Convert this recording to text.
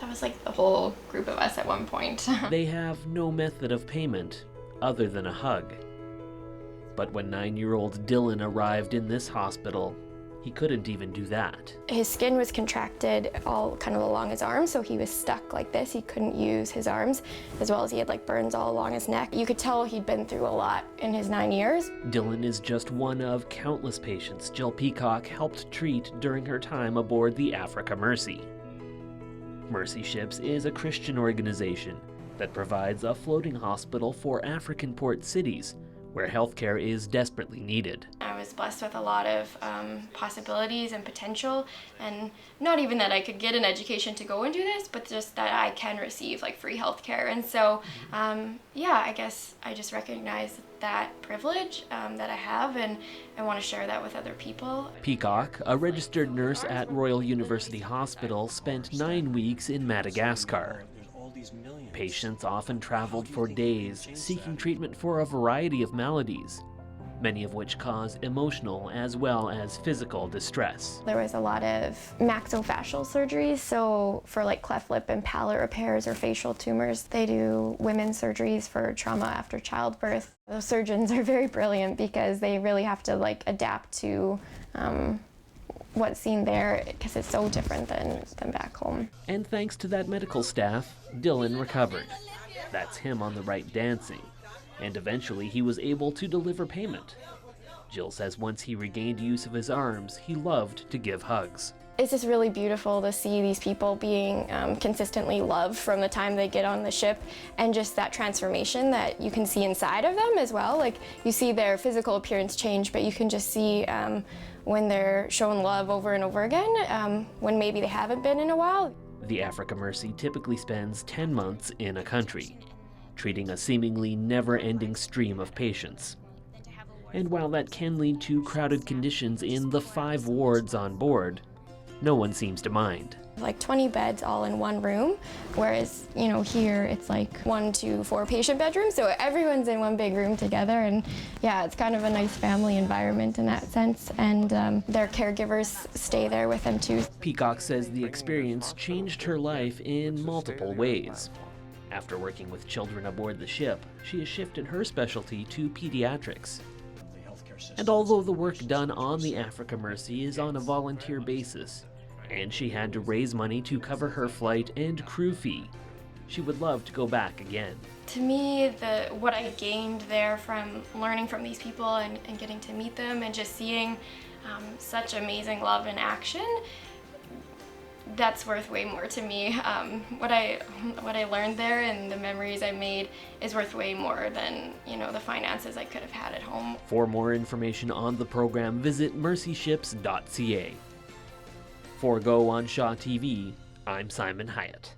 That was like the whole group of us at one point. They have no method of payment other than a hug. But when 9-year-old Dylan arrived in this hospital, he couldn't even do that. His skin was contracted all kind of along his arms, so he was stuck like this. He couldn't use his arms, as well as he had like burns all along his neck. You could tell he'd been through a lot in his 9 years. Dylan is just one of countless patients Jill Peacock helped treat during her time aboard the Africa Mercy. Mercy Ships is a Christian organization that provides a floating hospital for African port cities where healthcare is desperately needed. I was blessed with a lot of possibilities and potential, and not even that I could get an education to go and do this, but just that I can receive like free healthcare. And so, yeah, I guess I just recognize that privilege that I have, and I want to share that with other people. Peacock, a registered nurse at Royal University Hospital, spent 9 weeks in Madagascar. Patients often traveled for days, seeking treatment for a variety of maladies, many of which cause emotional as well as physical distress. There was a lot of maxillofacial surgeries, so for like cleft lip and palate repairs or facial tumors. They do women's surgeries for trauma after childbirth. Those surgeons are very brilliant because they really have to like adapt to what's seen there, because it's so different than back home. And thanks to that medical staff, Dylan recovered. That's him on the right dancing. And eventually he was able to deliver payment. Jill says once he regained use of his arms, he loved to give hugs. It's just really beautiful to see these people being consistently loved from the time they get on the ship, and just that transformation that you can see inside of them as well. Like, you see their physical appearance change, but you can just see when they're shown love over and over again, when maybe they haven't been in a while. The Africa Mercy typically spends 10 months in a country, treating a seemingly never-ending stream of patients. And while that can lead to crowded conditions in the 5 wards on board, no one seems to mind. Like 20 beds all in one room, whereas, you know, here it's like 1 to 4 patient bedrooms, so everyone's in one big room together, and yeah, it's kind of a nice family environment in that sense, and their caregivers stay there with them too. Peacock says the experience changed her life in multiple ways. After working with children aboard the ship, she has shifted her specialty to pediatrics. And although the work done on the Africa Mercy is on a volunteer basis, and she had to raise money to cover her flight and crew fee, she would love to go back again. To me, what I gained there from learning from these people and getting to meet them and just seeing such amazing love in action, that's worth way more to me. What I learned there and the memories I made is worth way more than, you know, the finances I could have had at home. For more information on the program, visit mercyships.ca. For Go on Shaw TV, I'm Simon Hyatt.